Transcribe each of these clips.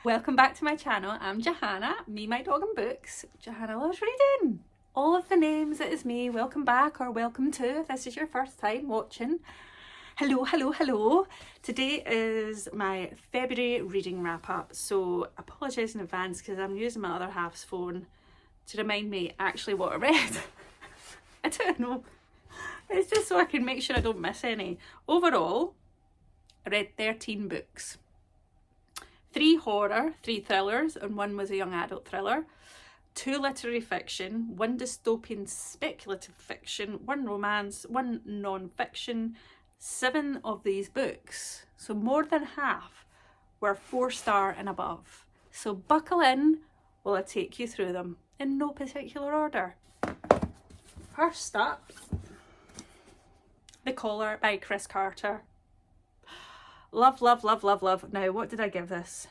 Welcome back to my channel. I'm Johanna, me, my dog and books. Johanna loves reading. All of the names, it is me. Welcome back or welcome to, if this is your first time watching. Hello, hello, hello. Today is my February reading wrap up, so apologise in advance because I'm using my other half's phone to remind me actually what I read. I don't know. It's just so I can make sure I don't miss any. Overall, I read 13 books. 3 horror, 3 thrillers, and 1 was a young adult thriller. 2 literary fiction, 1 dystopian speculative fiction, 1 romance, 1 non-fiction. 7 of these books, so more than half, were 4-star and above. So buckle in while I take you through them in no particular order. First up, The Collar by Chris Carter. Love, love, love, love, love. Now, what did I give this?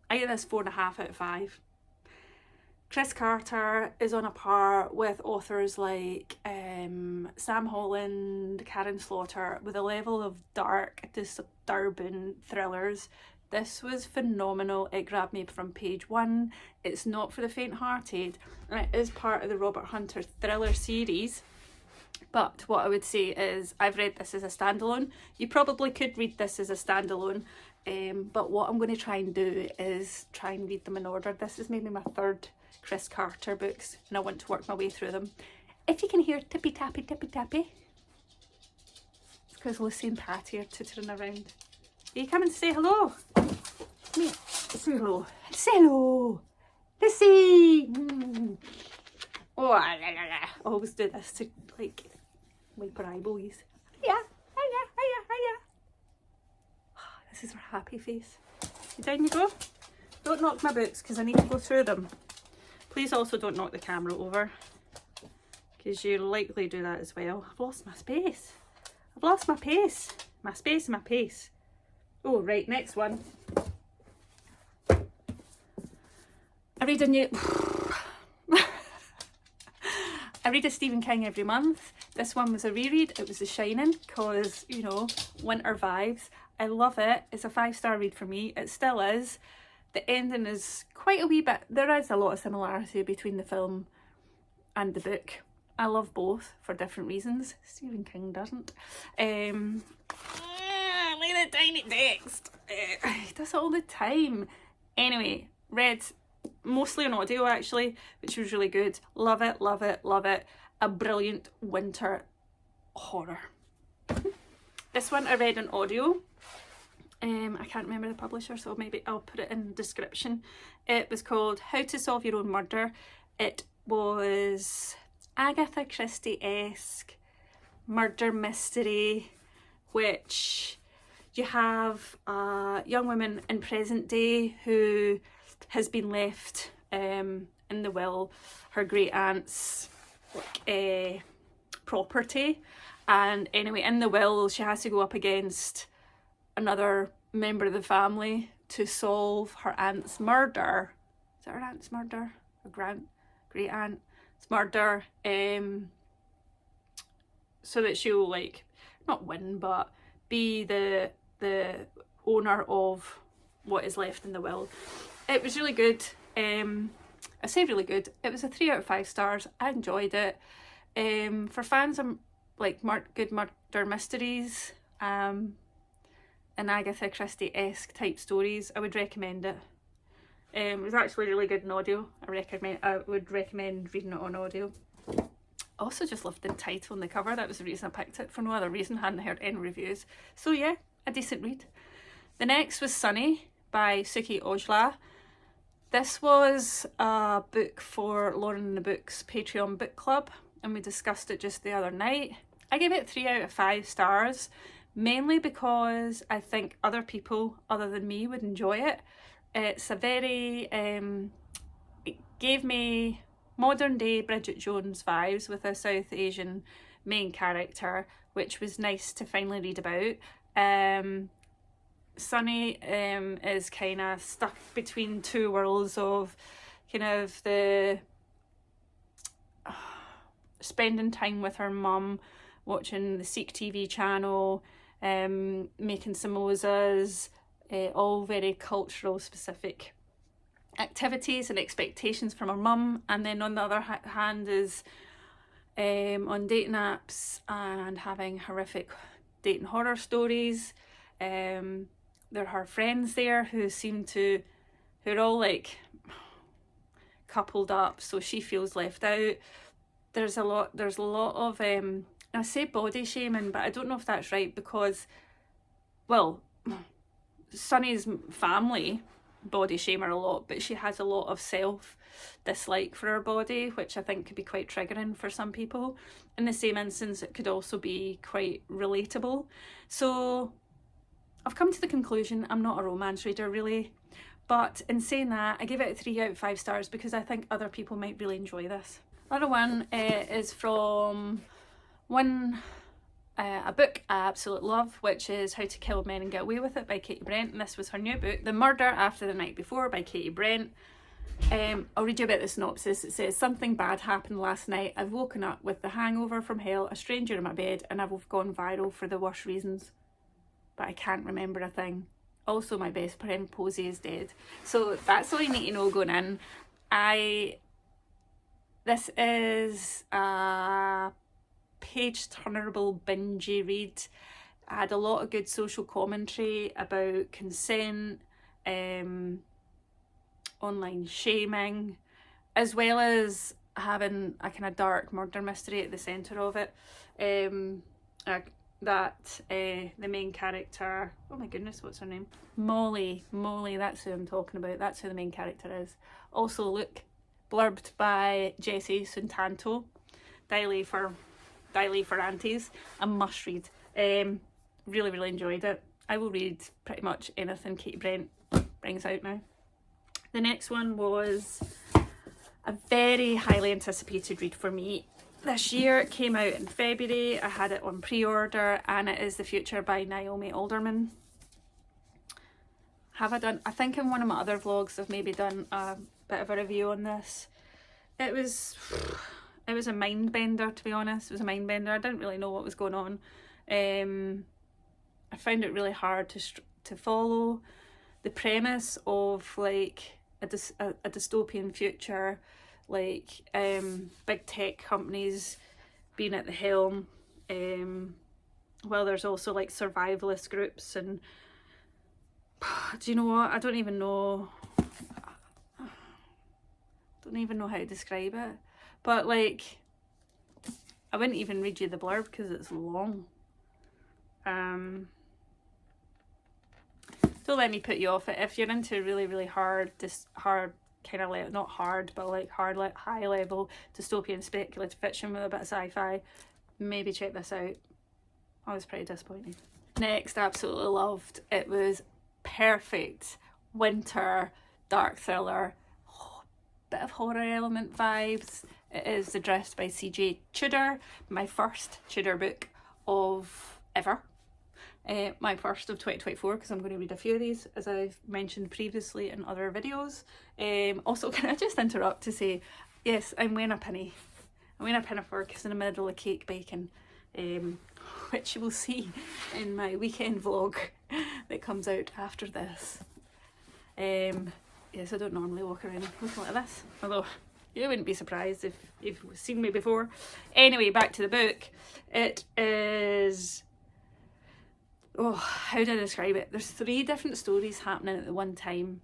I give this 4.5 out of 5. Chris Carter is on a par with authors like Sam Holland, Karen Slaughter, with a level of dark, disturbing thrillers. This was phenomenal. It grabbed me from page 1. It's not for the faint-hearted, and it is part of the Robert Hunter thriller series. But what I would say is I've read this as a standalone. You probably could read this as a standalone, but what I'm going to try and do is try and read them in order. This is maybe my 3rd Chris Carter books, and I want to work my way through them. If you can hear tippy tappy, it's because Lucy and Patty are tootering around. Are you coming to say hello? Come here. Say hello. Say hello. Lucy. Oh, I always do this to like wipe her eyeballs. Hiya. This is her happy face. Down you go. Don't knock my books because I need to go through them. Please also don't knock the camera over because you'll likely do that as well. I've lost my space. I've lost my pace. My space and my pace. Oh, right, next one. I read a new... I read a Stephen King every month. This one was a reread. It was The Shining because, you know, winter vibes. I love it. It's a 5-star read for me. It still is. The ending is quite a wee bit... There is a lot of similarity between the film and the book. I love both for different reasons. Stephen King doesn't. Look at the tiny text. He does it all the time. Anyway, read mostly on audio actually, which was really good. Love it, love it, love it. A brilliant winter horror. This one I read on audio. I can't remember the publisher, so maybe I'll put it in the description. It was called How to Solve Your Own Murder. It was Agatha Christie-esque murder mystery, which you have a young woman in present day who has been left in the will, her great aunt's property, and anyway, in the will she has to go up against another member of the family to solve her aunt's murder. Is it her aunt's murder? Her great aunt's murder, so that she'll like not win but be the owner of what is left in the will. It was really good. I say really good. It was a 3 out of 5 stars. I enjoyed it. For fans of like good murder mysteries and Agatha Christie-esque type stories, I would recommend it. It was actually really good in audio. I would recommend reading it on audio. I also just loved the title and the cover. That was the reason I picked it, for no other reason. Hadn't heard any reviews. So yeah, a decent read. The next was Sunny by Sukh Ojla. This was a book for Lauren and the Books Patreon book club, and we discussed it just the other night. I gave it 3 out of 5 stars, mainly because I think other people other than me would enjoy it. It's a very... it gave me modern day Bridget Jones vibes with a South Asian main character, which was nice to finally read about. Sunny is kind of stuck between 2 worlds of kind of the spending time with her mum, watching the Sikh TV channel, making samosas, all very cultural specific activities and expectations from her mum, and then on the other hand is on dating apps and having horrific dating horror stories. There are her friends there who are all like coupled up, so she feels left out. There's a lot of I say body shaming, but I don't know if that's right, because, well, Sunny's family body shame her a lot, but she has a lot of self dislike for her body, which I think could be quite triggering for some people. In the same instance, it could also be quite relatable. So I've come to the conclusion I'm not a romance reader really, but in saying that, I give it a 3 out of 5 stars because I think other people might really enjoy this. Another one is from a book I absolutely love, which is How to Kill Men and Get Away With It by Katy Brent, and this was her new book, The Murder After the Night Before by Katy Brent. I'll read you a bit of the synopsis. It says, something bad happened last night. I've woken up with the hangover from hell, a stranger in my bed, and I've gone viral for the worst reasons. But I can't remember a thing. Also, my best friend Prose is dead. So that's all you need to know going in. This is a page-turnerable, bingey read. I had a lot of good social commentary about consent, online shaming, as well as having a kind of dark murder mystery at the centre of it. The main character, oh my goodness, what's her name? Molly, that's who I'm talking about. That's who the main character is. Also, look, blurbed by Jessie Suntanto. Daily for aunties. A must read. Really enjoyed it. I will read pretty much anything Katy Brent brings out now. The next one was a very highly anticipated read for me this year. It came out in February. I had it on pre-order, and it is The Future by Naomi Alderman. I think in one of my other vlogs I've maybe done a bit of a review on this. It was a mind bender, to be honest. It was a mind bender. I didn't really know what was going on. I found it really hard to follow the premise of like a dystopian future, like big tech companies being at the helm, well, there's also like survivalist groups, and do you know what, I don't even know how to describe it, but like I wouldn't even read you the blurb because it's long. Don't let me put you off it. If you're into really hard kind of not hard, but like high level dystopian speculative fiction with a bit of sci-fi, maybe check this out. I was pretty disappointed. Next, absolutely loved. It was perfect winter dark thriller, bit of horror element vibes. It is The Drift by CJ Tudor, my first Tudor book of ever. My first of 2024, because I'm going to read a few of these, as I've mentioned previously in other videos. Also, can I just interrupt to say, yes, I'm wearing a pinny. I'm wearing a pinafore because in the middle of cake baking, which you will see in my weekend vlog that comes out after this. Yes, I don't normally walk around looking like this, although you wouldn't be surprised if you've seen me before. Anyway, back to the book. It is... oh, how do I describe it? There's 3 different stories happening at the one time.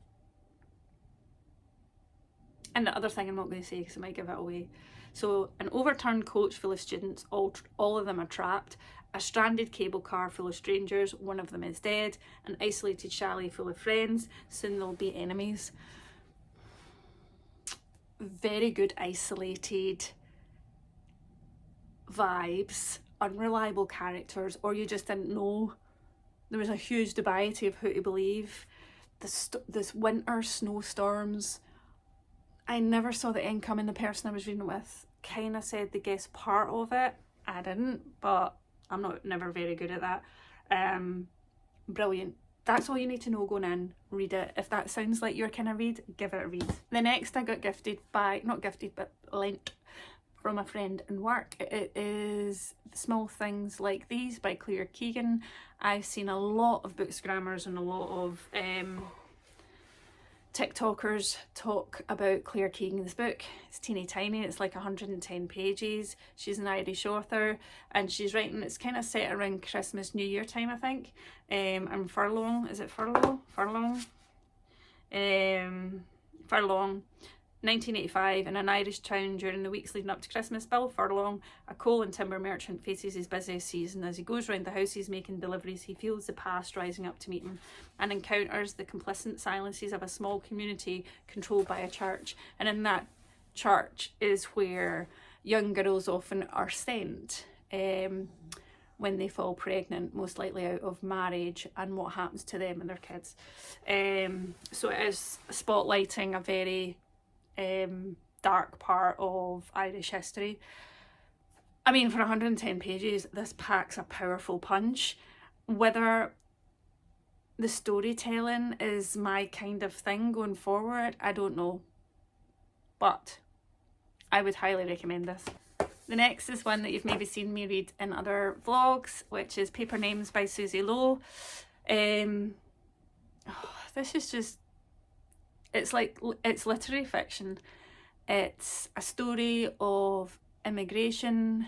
And the other thing I'm not going to say because I might give it away. So, an overturned coach full of students, all of them are trapped. A stranded cable car full of strangers, one of them is dead. An isolated chalet full of friends, soon they'll be enemies. Very good isolated vibes, unreliable characters, or you just didn't know. There was a huge debate of who to believe. This winter snowstorms. I never saw the end coming. The person I was reading with kind of said they guessed part of it. I didn't, but I'm never very good at that. Brilliant. That's all you need to know going in. Read it. If that sounds like your kind of read, give it a read. The next I got lent from a friend in work. It is Small Things Like These by Keegan. I've seen a lot of Booksgrammars and a lot of TikTokers talk about Claire Keegan's book. It's teeny tiny, it's like 110 pages. She's an Irish author and she's writing, it's kind of set around Christmas, New Year time, I think. And furlong, is it furlong? Furlong? Furlong. 1985, in an Irish town during the weeks leading up to Christmas, Bill Furlong, a coal and timber merchant, faces his busiest season. As he goes round the houses making deliveries, he feels the past rising up to meet him and encounters the complicit silences of a small community controlled by a church. And in that church is where young girls often are sent when they fall pregnant, most likely out of marriage, and what happens to them and their kids. So it is spotlighting a very dark part of Irish history. I mean, for 110 pages, this packs a powerful punch. Whether the storytelling is my kind of thing going forward, I don't know. But I would highly recommend this. The next is one that you've maybe seen me read in other vlogs, which is Paper Names by Susie Lowe. This is just, it's literary fiction. It's a story of immigration,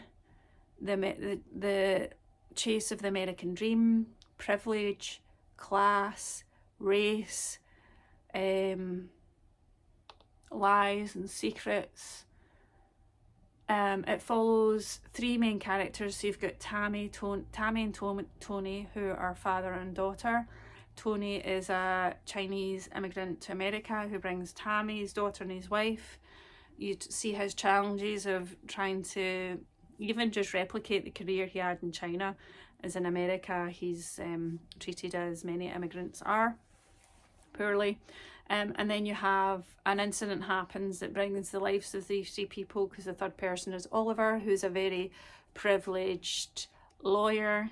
the chase of the American dream, privilege, class, race, lies and secrets. It follows three main characters. So you've got Tammy and Tony, who are father and daughter. Tony is a Chinese immigrant to America who brings Tammy, his daughter, and his wife. You see his challenges of trying to even just replicate the career he had in China. As in America, he's treated as many immigrants are, poorly. And then you have an incident happens that brings the lives of these three people, because the third person is Oliver, who's a very privileged lawyer,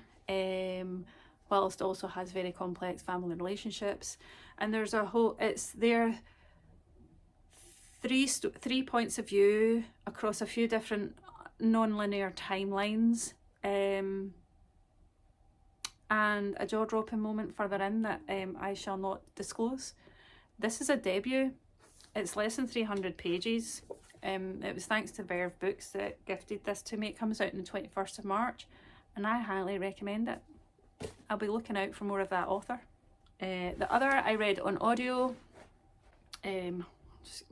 whilst also has very complex family relationships. And there's a whole, it's there three points of view across a few different non-linear timelines, and a jaw-dropping moment further in that I shall not disclose. This is a debut. It's less than 300 pages. It was thanks to Verve Books that gifted this to me. It comes out on the 21st of March, and I highly recommend it. I'll be looking out for more of that author. The other I read on audio, just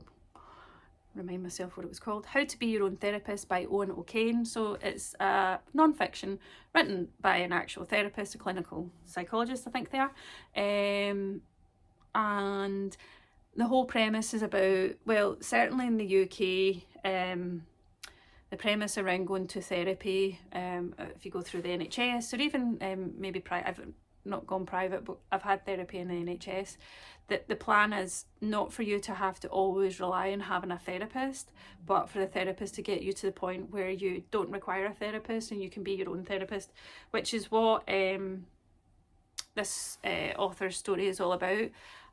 remind myself what it was called, How to Be Your Own Therapist by Owen O'Kane. So it's non-fiction written by an actual therapist, a clinical psychologist, I think they are. And the whole premise is about, well, certainly in the UK, the premise around going to therapy, if you go through the NHS, or even maybe I've not gone private, but I've had therapy in the NHS, that the plan is not for you to have to always rely on having a therapist, but for the therapist to get you to the point where you don't require a therapist and you can be your own therapist, which is what this author's story is all about.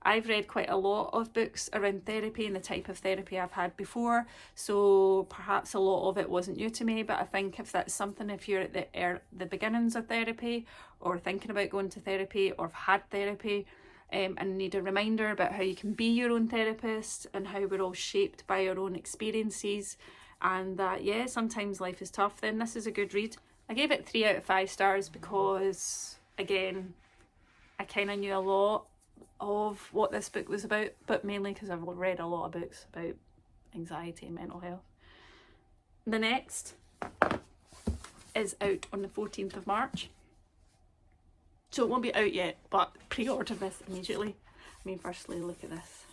I've read quite a lot of books around therapy and the type of therapy I've had before, so perhaps a lot of it wasn't new to me, but I think if that's something, if you're at the beginnings of therapy, or thinking about going to therapy, or have had therapy, and need a reminder about how you can be your own therapist and how we're all shaped by our own experiences, and that, yeah, sometimes life is tough, then this is a good read. I gave it 3 out of 5 stars because, again, I kind of knew a lot of what this book was about, but mainly because I've read a lot of books about anxiety and mental health. The next is out on the 14th of March. So it won't be out yet, but pre-order this immediately. I mean, firstly, look at this.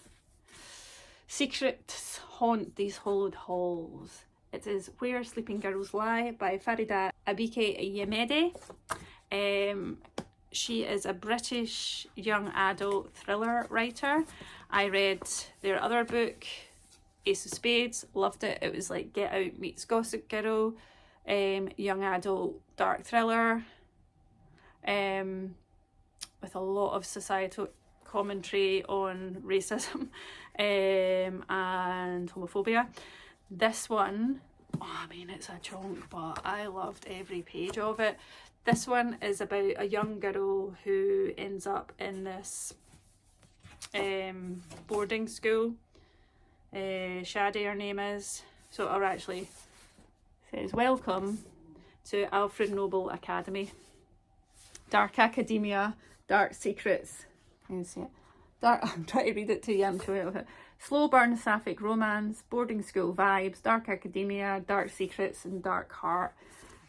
Secrets Haunt These Hollowed Halls. It is Where Sleeping Girls Lie by Faridah Àbíké-Íyímídé. She is a British young adult thriller writer. I read their other book, Ace of Spades, loved it. It was like Get Out meets Gossip Girl, young adult dark thriller, with a lot of societal commentary on racism and homophobia. This one, I mean, it's a chunk, but I loved every page of it. This one is about a young girl who ends up in this boarding school. Shady, her name is. So it actually says, welcome to Alfred Noble Academy. Dark academia, dark secrets. You can see it. I'm trying to read it to you, I'm sure of it. Slow burn sapphic romance, boarding school vibes, dark academia, dark secrets, and dark heart.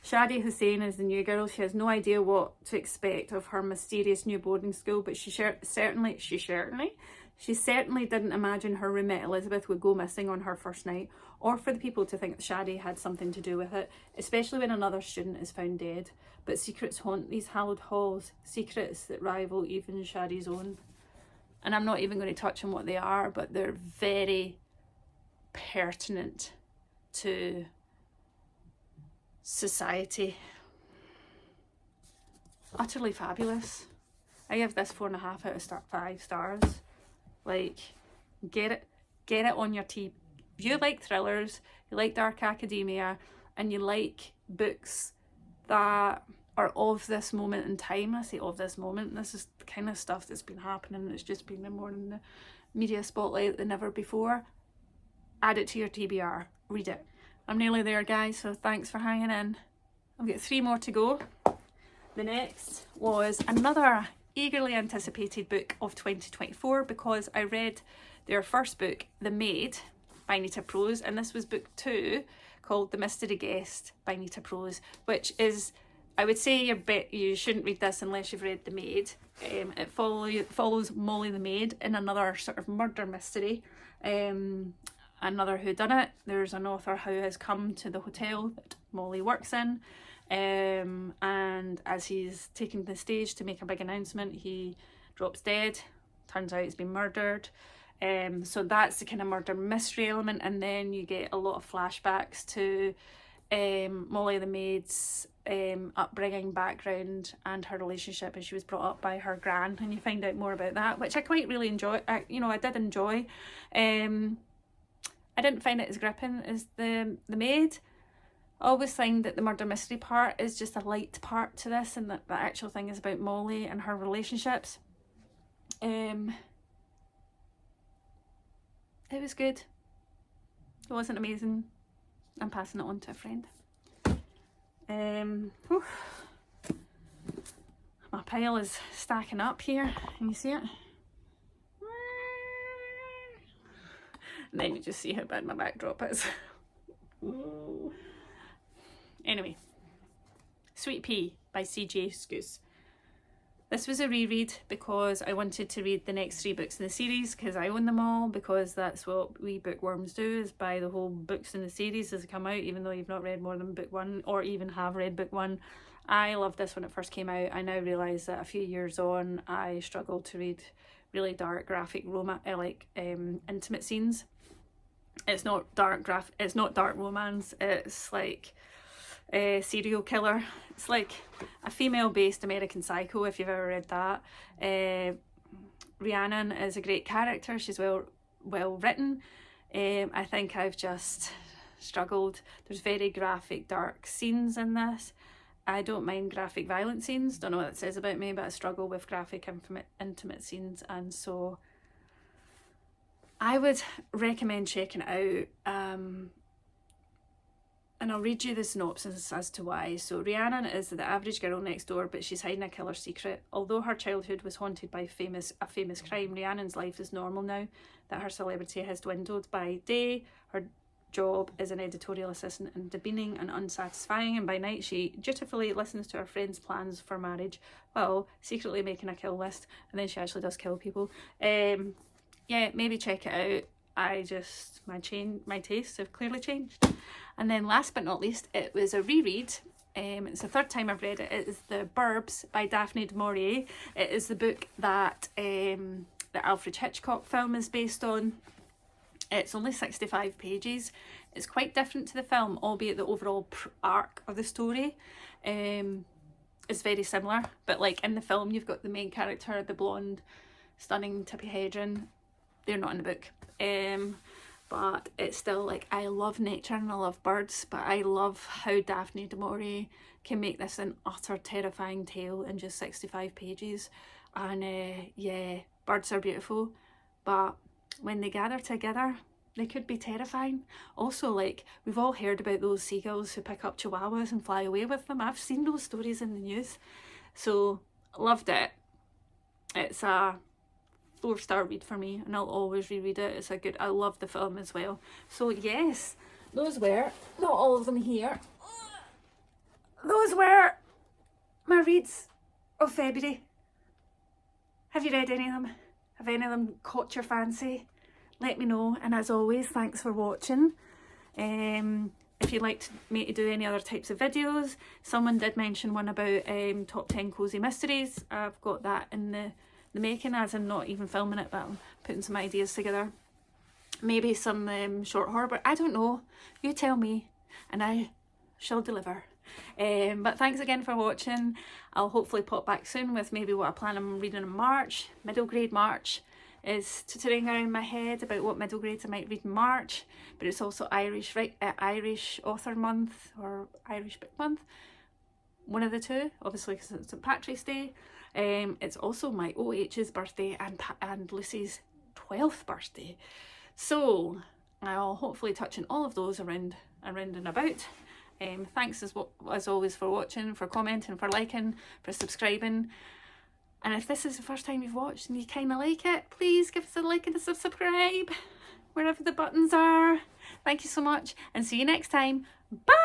Shadi Hussein is the new girl. She has no idea what to expect of her mysterious new boarding school, but she certainly didn't imagine her roommate Elizabeth would go missing on her first night, or for the people to think that Shadi had something to do with it, especially when another student is found dead. But secrets haunt these hallowed halls, secrets that rival even Shadi's own. And I'm not even going to touch on what they are, but they're very pertinent to society. Utterly fabulous. I give this 4.5 out of 5 stars. Like, get it on your TV. If you like thrillers, you like dark academia, and you like books that are of this moment in time. I say of this moment. This is the kind of stuff that's been happening. It's just been more in the media spotlight than ever before. Add it to your TBR. Read it. I'm nearly there, guys, so thanks for hanging in. I've got 3 more to go. The next was another eagerly anticipated book of 2024 because I read their first book, The Maid, by Nita Prose, and this was book 2 called The Mystery Guest by Nita Prose, which is, I would say you shouldn't read this unless you've read The Maid. It follows Molly the maid in another sort of murder mystery, another whodunit. There's an author who has come to the hotel that Molly works in, and as he's taking the stage to make a big announcement, he drops dead. Turns out he's been murdered. So that's the kind of murder mystery element, and then you get a lot of flashbacks to Molly the maid's upbringing, background, and her relationship as she was brought up by her gran, and you find out more about that, which I quite really enjoy. I did enjoy. I didn't find it as gripping as the maid. I always find that the murder mystery part is just a light part to this, and that the actual thing is about Molly and her relationships. It was good. It wasn't amazing. I'm passing it on to a friend. My pile is stacking up here. Can you see it? And then you just see how bad my backdrop is. Anyway, Sweet Pea by CJ Tudor. This was a reread because I wanted to read the next 3 books in the series because I own them all, because that's what we bookworms do, is buy the whole books in the series as they come out, even though you've not read more than book 1 or even have read book 1. I loved this when it first came out. I now realise that a few years on I struggle to read really dark graphic intimate scenes. It's not dark romance, it's like a serial killer. It's like a female-based American Psycho, if you've ever read that. Rhiannon is a great character. She's well written. I think I've just struggled. There's very graphic, dark scenes in this. I don't mind graphic, violent scenes. Don't know what it says about me, but I struggle with graphic, intimate scenes, and so I would recommend checking it out. And I'll read you the synopsis as to why. So Rhiannon is the average girl next door, but she's hiding a killer secret. Although her childhood was haunted by a famous crime, Rhiannon's life is normal now that her celebrity has dwindled. By day, her job as an editorial assistant and demeaning and unsatisfying, and by night she dutifully listens to her friends' plans for marriage while secretly making a kill list, and then she actually does kill people. Yeah, maybe check it out. My tastes have clearly changed. And then last but not least, it was a reread. It's the 3rd time I've read it. It is The Burbs by Daphne DuMaurier. It is the book that the Alfred Hitchcock film is based on. It's only 65 pages. It's quite different to the film, albeit the overall arc of the story is very similar. But like in the film, you've got the main character, the blonde, stunning Tippi Hedren. They're not in the book. But it's still like, I love nature and I love birds, but I love how Daphne DuMaurier can make this an utter terrifying tale in just 65 pages. And yeah, birds are beautiful. but when they gather together, they could be terrifying. Also, like, we've all heard about those seagulls who pick up chihuahuas and fly away with them. I've seen those stories in the news. So, loved it. It's a 4-star read for me, and I'll always reread it. It's a good, I love the film as well. So yes, those were, not all of them here, those were my reads of February. Have you read any of them? Have any of them caught your fancy? Let me know, and as always, thanks for watching. If you'd like me to do any other types of videos, someone did mention one about top 10 cozy mysteries. I've got that in the making, as in not even filming it, but I'm putting some ideas together. Maybe some short horror, but I don't know. You tell me, and I shall deliver. But thanks again for watching. I'll hopefully pop back soon with maybe what I plan on reading in March. Middle grade March is teetering around my head about what middle grades I might read in March, but it's also Irish Author Month or Irish Book Month, one of the two, obviously because it's St Patrick's Day. It's also my OH's birthday and Lucy's 12th birthday, so I'll hopefully touch on all of those around and about. Thanks as always for watching, for commenting, for liking, for subscribing. And if this is the first time you've watched and you kind of like it, please give us a like and a subscribe, wherever the buttons are. Thank you so much, and see you next time. Bye!